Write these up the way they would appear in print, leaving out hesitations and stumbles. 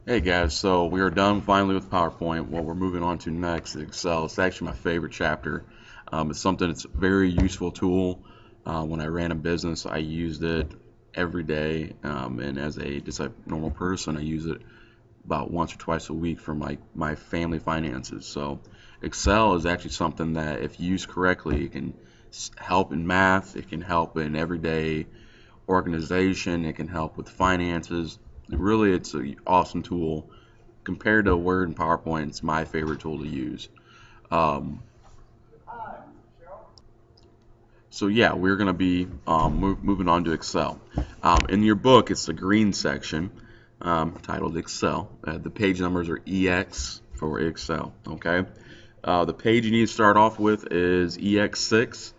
Hey guys, so we are done finally with PowerPoint. What we're moving on to next is Excel. It's actually my favorite chapter. It's something that's a very useful tool. When I ran a business, I used it every day, and as just a normal person, I use it about once or twice a week for my family finances. So Excel is actually something that, if used correctly, it can help in math, it can help in everyday organization, it can help with finances. Really, it's an awesome tool. Compared to Word and PowerPoint, it's my favorite tool to use. Um, so yeah, we're going to be moving on to Excel. In your book, it's the green section titled Excel. The page numbers are EX for Excel. Okay. The page you need to start off with is EX6.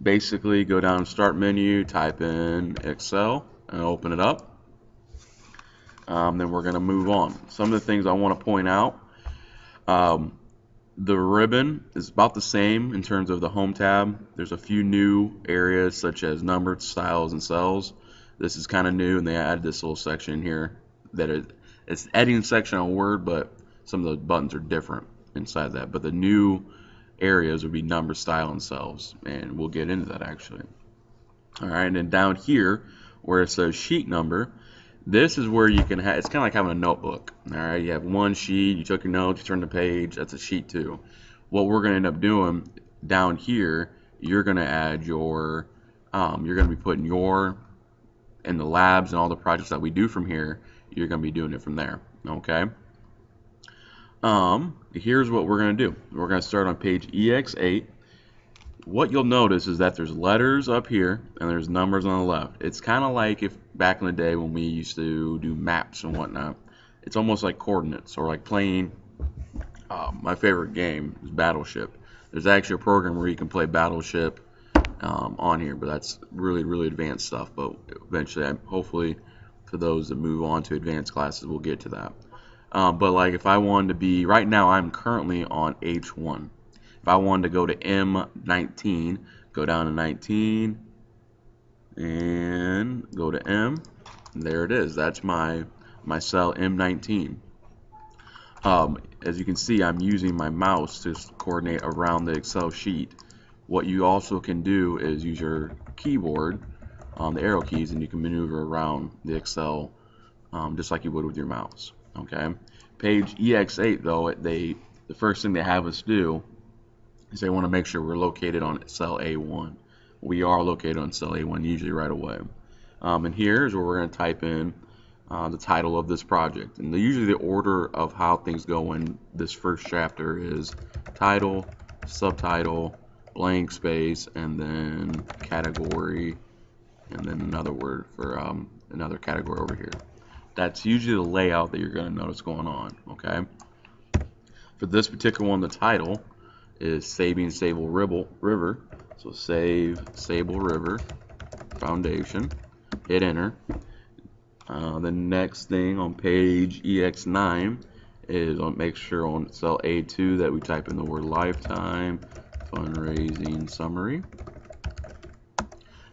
Basically, go down to Start menu, type in Excel, and open it up. Then we're going to move on. Some of the things I want to point out. Um, the ribbon is about the same in terms of the home tab. There's a few new areas such as numbered styles and cells. This is kind of new, and they added this little section here it's editing section on Word, but some of the buttons are different inside that. But the new areas would be number, style, and cells, and we'll get into that actually. All right, and then down here where it says sheet number, this is where you can have, it's kind of like having a notebook. All right, you have one sheet, you took your notes, you turn the page, that's a sheet two. What we're going to end up doing down here, you're going to add you're going to be putting in the labs and all the projects that we do from here, you're going to be doing it from there. Okay. Here's what we're going to do. We're going to start on page EX8. What you'll notice is that there's letters up here and there's numbers on the left. It's kind of like if back in the day when we used to do maps and whatnot. It's almost like coordinates, or like playing my favorite game is Battleship. There's actually a program where you can play Battleship on here, but that's really, really advanced stuff. But eventually, hopefully, for those that move on to advanced classes, we'll get to that. But like if I wanted to be, right now I'm currently on H1. If I wanted to go to M19, go down to 19 and go to M. And there it is. That's my cell M19. As you can see, I'm using my mouse to coordinate around the Excel sheet. What you also can do is use your keyboard, the arrow keys, and you can maneuver around the Excel just like you would with your mouse. Okay. Page EX8 though, the first thing they have us do is they want to make sure we're located on cell A1. We are located on cell A1 usually right away. And here's where we're going to type in the title of this project. And usually the order of how things go in this first chapter is title, subtitle, blank space, and then category, and then another word for another category over here. That's usually the layout that you're going to notice going on. Okay. For this particular one, the title is Saving Sable River. So save Sable River Foundation. Hit enter. The next thing on page EX9 is make sure on cell A2 that we type in the word lifetime fundraising summary.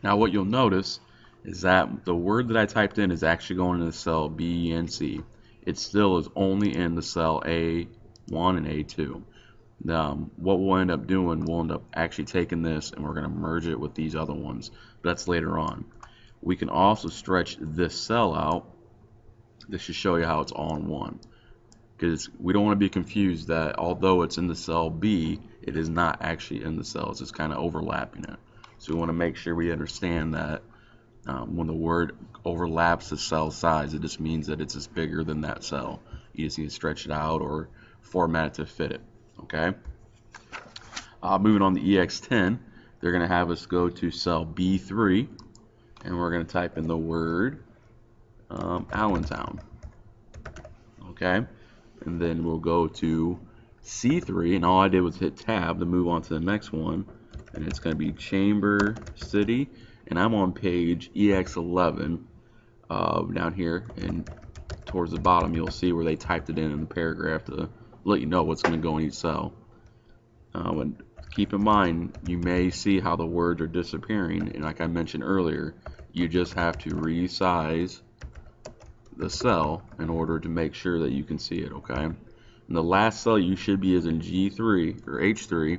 Now what you'll notice is that the word that I typed in is actually going into cell B and C. It still is only in the cell A1 and A2. What we'll end up doing, we'll end up actually taking this and we're going to merge it with these other ones. That's later on. We can also stretch this cell out. This should show you how it's all in one. Because we don't want to be confused that although it's in the cell B, it is not actually in the cells. It's kind of overlapping it. So we want to make sure we understand that when the word overlaps the cell size, it just means that it's just bigger than that cell. You just need to stretch it out or format it to fit it. Okay. Moving on to EX10, they're going to have us go to cell B3, and we're going to type in the word Allentown. Okay. And then we'll go to C3, and all I did was hit tab to move on to the next one, and it's going to be Chamber City, and I'm on page EX11 down here, and towards the bottom you'll see where they typed it in the paragraph to let you know what's going to go in each cell. And keep in mind, you may see how the words are disappearing, and like I mentioned earlier, you just have to resize the cell in order to make sure that you can see it, okay? And the last cell you should be is in G3 or H3,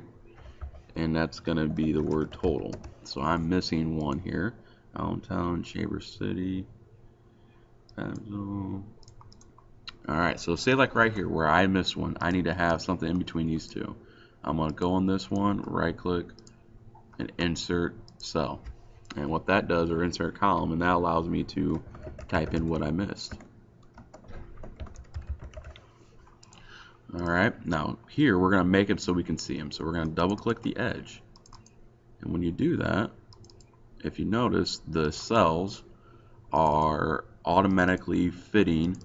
and that's going to be the word total. So I'm missing one here. Allentown, Chamber City. Alright, so say like right here where I missed one, I need to have something in between these two. I'm going to go on this one, right click, and insert cell. And what that does, or insert column, and that allows me to type in what I missed. Alright, now here we're going to make it so we can see them. So we're going to double click the edge. And when you do that, if you notice, the cells are automatically fitting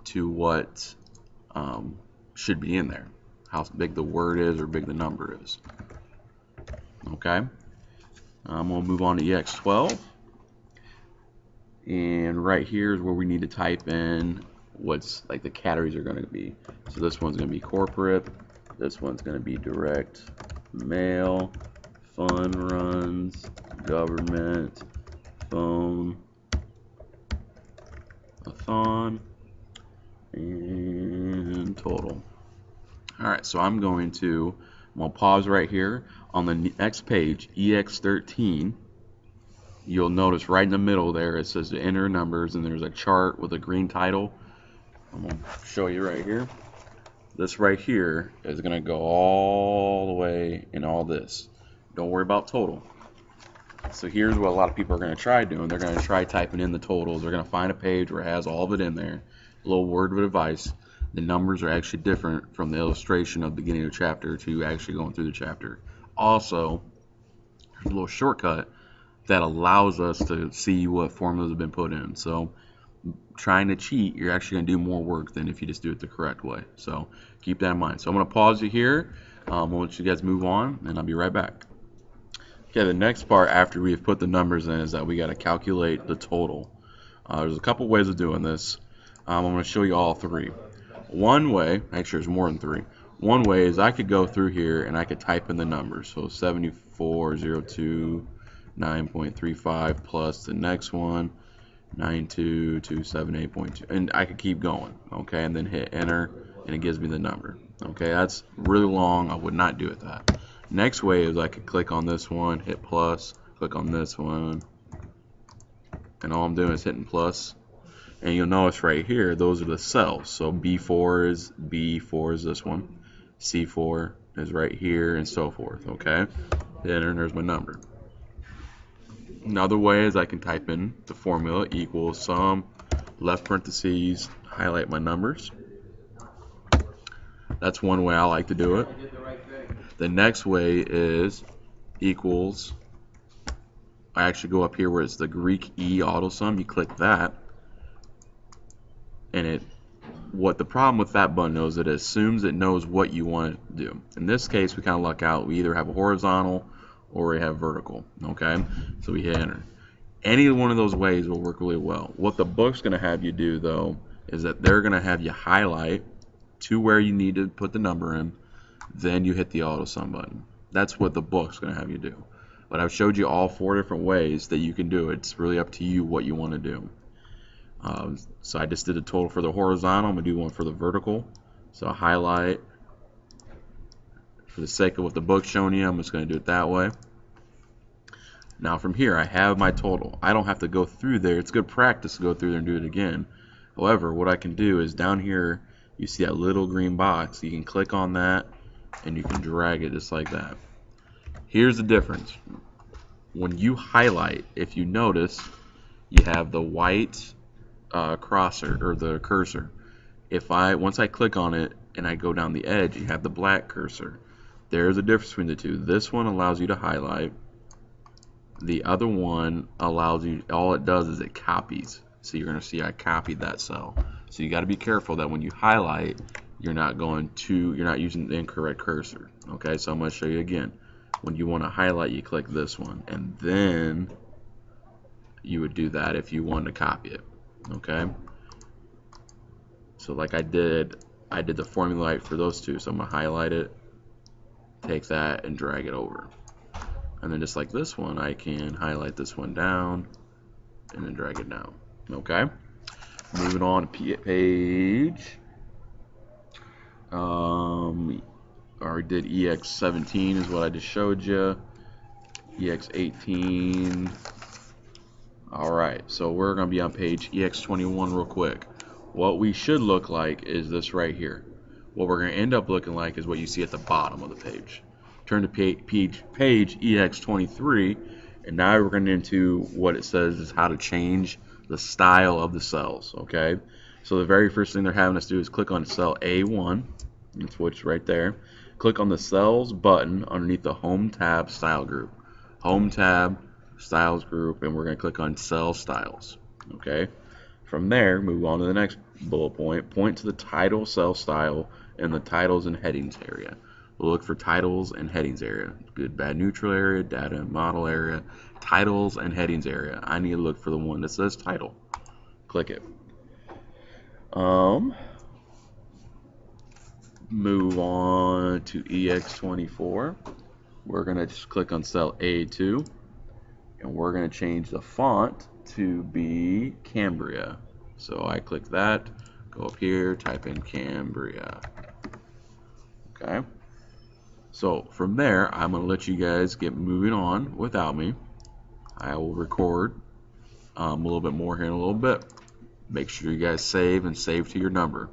to what should be in there. How big the word is or big the number is. Okay, I'm going to move on to Ex12. And right here is where we need to type in what's like the categories are going to be. So this one's going to be corporate, this one's going to be direct mail, fund runs, government, phone, a-thon, and total. Alright, so I'm going to pause right here. On the next page, EX13, you'll notice right in the middle there it says to enter numbers, and there's a chart with a green title. I'm going to show you right here. This right here is going to go all the way in all this. Don't worry about total. So here's what a lot of people are going to try doing. They're going to try typing in the totals. They're going to find a page where it has all of it in there. A little word of advice. The numbers are actually different from the illustration of the beginning of the chapter to actually going through the chapter. Also, there's a little shortcut that allows us to see what formulas have been put in. So trying to cheat, you're actually going to do more work than if you just do it the correct way. So keep that in mind. So I'm going to pause you here. I'll let you guys move on, and I'll be right back. Okay, the next part after we've put the numbers in is that we got to calculate the total. There's a couple ways of doing this. I'm going to show you all three. One way, actually there's more than three. One way is I could go through here and I could type in the numbers. So 7402 9.35 plus the next one 92278.2, and I could keep going, okay, and then hit enter and it gives me the number. Okay, that's really long. I would not do it that. Next way is I could click on this one, hit plus, click on this one, and all I'm doing is hitting plus. And you'll notice right here, those are the cells. So B4 is this one, C4 is right here, and so forth. Okay, hit enter, and there's my number. Another way is I can type in the formula equals sum, left parentheses, highlight my numbers. That's one way I like to do it. The next way is equals, I actually go up here where it's the Greek E auto sum, you click that, and what the problem with that button is it assumes it knows what you want to do. In this case, we kind of luck out. We either have a horizontal or we have vertical. Okay, so we hit enter. Any one of those ways will work really well. What the book's going to have you do, though, is that they're going to have you highlight to where you need to put the number in, then you hit the auto sum button. That's what the book's going to have you do. But I've showed you all four different ways that you can do it. It's really up to you what you want to do. So I just did a total for the horizontal. I'm going to do one for the vertical. So I highlight. For the sake of what the book's showing you, I'm just going to do it that way. Now from here, I have my total. I don't have to go through there. It's good practice to go through there and do it again. However, what I can do is down here, you see that little green box. You can click on that, and you can drag it just like that. Here's the difference. When you highlight, if you notice, you have the white crosser or the cursor. Once I click on it and I go down the edge, you have the black cursor. There's a difference between the two. This one allows you to highlight. The other one allows you, all it does is it copies. So you're going to see I copied that cell. So you got to be careful that when you highlight, you're not using the incorrect cursor. Okay, so I'm going to show you again. When you want to highlight, you click this one, and then you would do that if you wanted to copy it. Okay, so like I did the formula for those two. So I'm going to highlight it, take that, and drag it over. And then just like this one, I can highlight this one down and then drag it down. Okay, Moving on to page. Already did EX17 is what I just showed you. EX18. Alright, so we're going to be on page EX21 real quick. What we should look like is this right here. What we're going to end up looking like is what you see at the bottom of the page. Turn to page EX23, and now we're going into what it says is how to change the style of the cells, okay? So the very first thing they're having us do is click on cell A1, that's what's right there. Click on the Cells button underneath the Home tab Style Group. Home tab, Styles Group, and we're going to click on Cell Styles, okay? From there, move on to the next bullet point. Point to the title cell style in the titles and headings area. We'll look for titles and headings area. Good, bad, neutral area, data and model area, titles and headings area. I need to look for the one that says title. Click it. Move on to EX24. We're going to just click on cell A2, and we're going to change the font to be Cambria. So I click that, go up here, type in Cambria. Okay. So from there, I'm going to let you guys get moving on without me. I will record a little bit more here in a little bit. Make sure you guys save and save to your number.